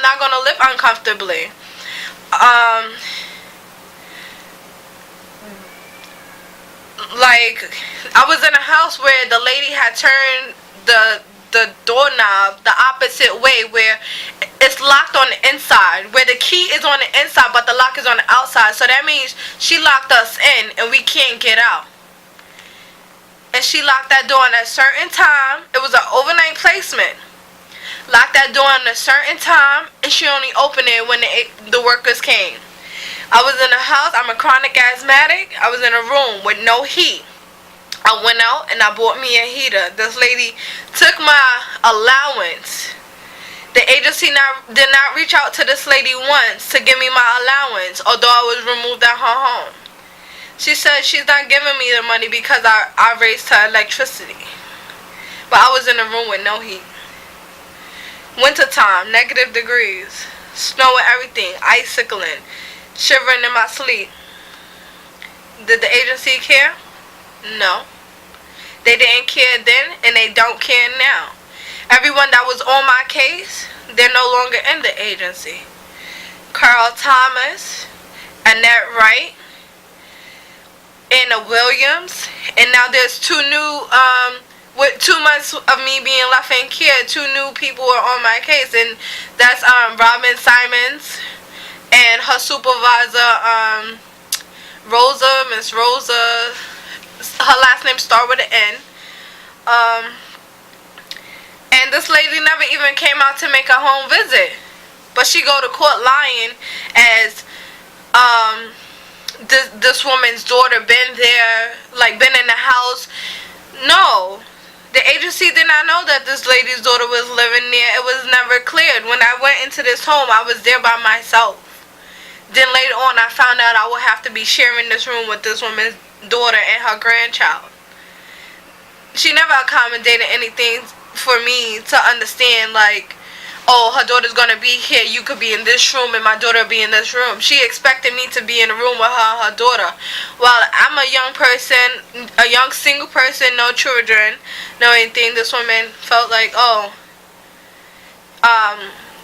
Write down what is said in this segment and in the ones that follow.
not going to live uncomfortably. Like, I was in a house where the lady had turned the doorknob the opposite way, where it's locked on the inside, where the key is on the inside but the lock is on the outside. So that means she locked us in and we can't get out. And she locked that door at a certain time. It was an overnight placement. Locked that door at a certain time, and she only opened it when the workers came. I was in a house. I'm a chronic asthmatic. I was in a room with no heat. I went out and I bought me a heater. This lady took my allowance. The agency did not reach out to this lady once to give me my allowance, although I was removed at her home. She said she's not giving me the money because I raised her electricity. But I was in a room with no heat. Wintertime, -degrees, snow and everything, icicling, shivering in my sleep. Did the agency care? No. They didn't care then, and they don't care now. Everyone that was on my case, they're no longer in the agency. Carl Thomas, Annette Wright, Anna Williams, and now there's two new, with 2 months of me being left in care, 2 new people are on my case, and that's Robin Simons and her supervisor, Miss Rosa, her last name starts with an N. And this lady never even came out to make a home visit, but she go to court lying as this woman's daughter been there, like been in the house. No, the agency did not know that this lady's daughter was living there. It was never cleared. When I went into this home, I was there by myself. Then later on, I found out I would have to be sharing this room with this woman's daughter and her grandchild. She never accommodated anything for me to understand, like, oh, her daughter's gonna be here, you could be in this room and my daughter be in this room. She expected me to be in a room with her and her daughter. Well, I'm a young person, a young single person, no children, no anything. This woman felt like, oh,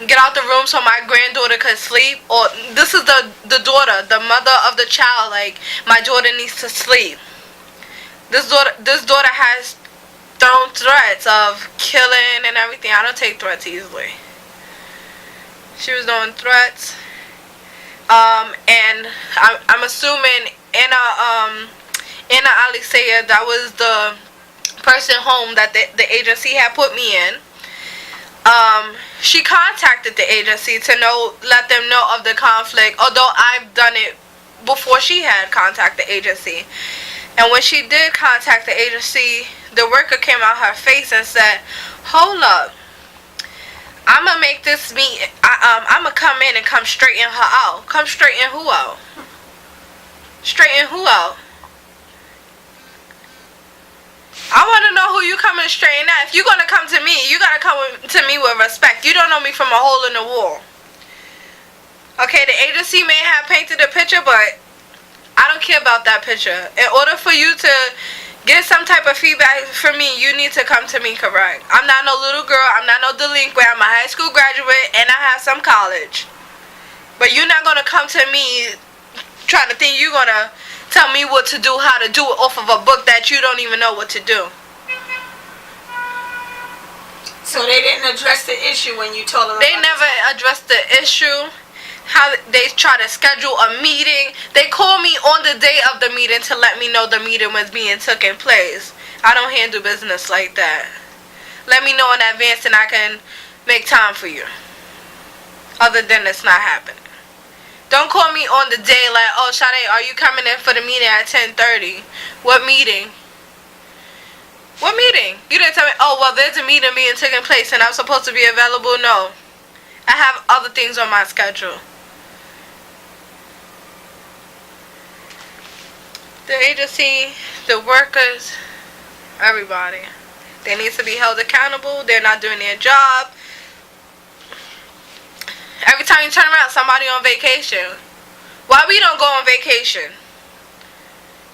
get out the room so my granddaughter could sleep. Or this is the daughter, the mother of the child, like, my daughter needs to sleep. This daughter has thrown threats of killing and everything. I don't take threats easily. She was doing threats. And I'm assuming Anna Alisea, that was the person home that the agency had put me in. She contacted the agency to let them know of the conflict, although I've done it before she had contacted the agency. And when she did contact the agency, the worker came out her face and said, hold up, I'm going to make this meet, I'm going to come in and come straighten her out. Come straighten who out? Straighten who out? I want to know who you coming to straighten out. If you're going to come to me, you got to come to me with respect. You don't know me from a hole in the wall. Okay, the agency may have painted a picture, but I don't care about that picture. In order for you to get some type of feedback from me, you need to come to me correct. I'm not no little girl. I'm not no delinquent. I'm a high school graduate, and I have some college. But you're not going to come to me trying to think you're going to tell me what to do, how to do it off of a book that you don't even know what to do. So they didn't address the issue when you told them They never addressed the issue. How they try to schedule a meeting. They called me on the day of the meeting to let me know the meeting was being taken place. I don't handle business like that. Let me know in advance and I can make time for you. Other than it's not happening. Don't call me on the day like, oh, Sade, are you coming in for the meeting at 10:30? What meeting? What meeting? You didn't tell me, oh, well, there's a meeting being taken place and I'm supposed to be available. No. I have other things on my schedule. The agency, the workers, everybody. They need to be held accountable. They're not doing their job. Every time you turn around, somebody on vacation. Why we don't go on vacation?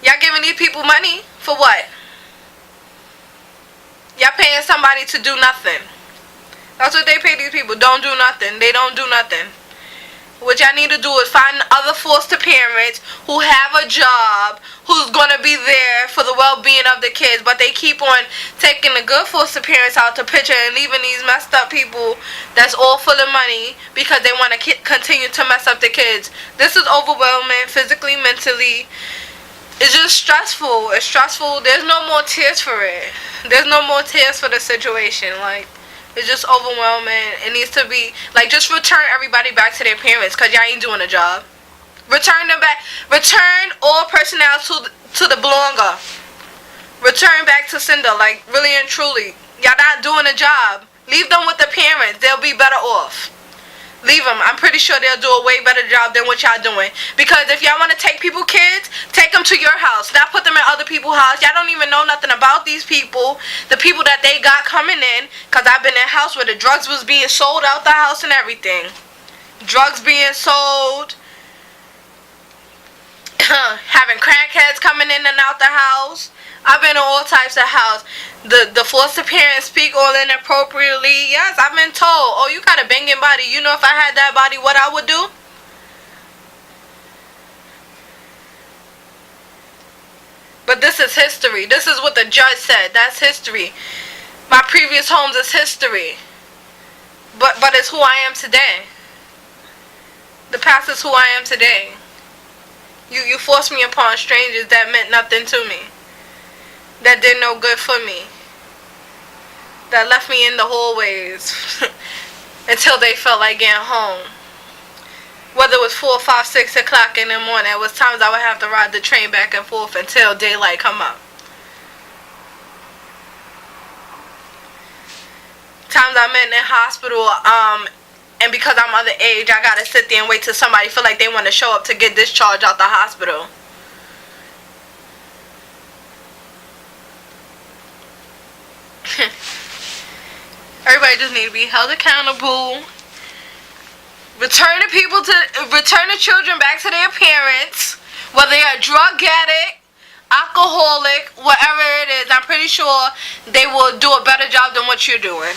Y'all giving these people money? For what? Y'all paying somebody to do nothing. That's what they pay these people. Don't do nothing. They don't do nothing. What y'all need to do is find other foster parents who have a job, who's going to be there for the well-being of the kids. But they keep on taking the good foster parents out to picture and leaving these messed up people that's all full of money because they want to continue to mess up the kids. This is overwhelming, physically, mentally. It's just stressful. It's stressful. There's no more tears for it. There's no more tears for the situation. Like, it's just overwhelming. It needs to be, like, just return everybody back to their parents because y'all ain't doing a job. Return them back. Return all personnel to the belonga. Return back to Cinder, like, really and truly. Y'all not doing a job. Leave them with the parents. They'll be better off. Leave them. I'm pretty sure they'll do a way better job than what y'all doing. Because if y'all want to take people kids, take them to your house. Not put them in other people's house. Y'all don't even know nothing about these people. The people that they got coming in. Because I've been in a house where the drugs was being sold out the house and everything. Drugs being sold. Having crackheads coming in and out the house. I've been in all types of house. The foster parents speak all inappropriately. Yes, I've been told, oh, you got a banging body. You know if I had that body, what I would do? But this is history. This is what the judge said. That's history. My previous homes is history. But it's who I am today. The past is who I am today. You forced me upon strangers that meant nothing to me. That did no good for me. That left me in the hallways until they felt like getting home. Whether it was 4, 5, 6 o'clock in the morning, it was times I would have to ride the train back and forth until daylight come up. Times I'm in the hospital, and because I'm underage, I gotta sit there and wait till somebody feel like they want to show up to get discharged out the hospital. Everybody just need to be held accountable. Return the children back to their parents, whether they're a drug addict, alcoholic, whatever it is. I'm pretty sure they will do a better job than what you're doing.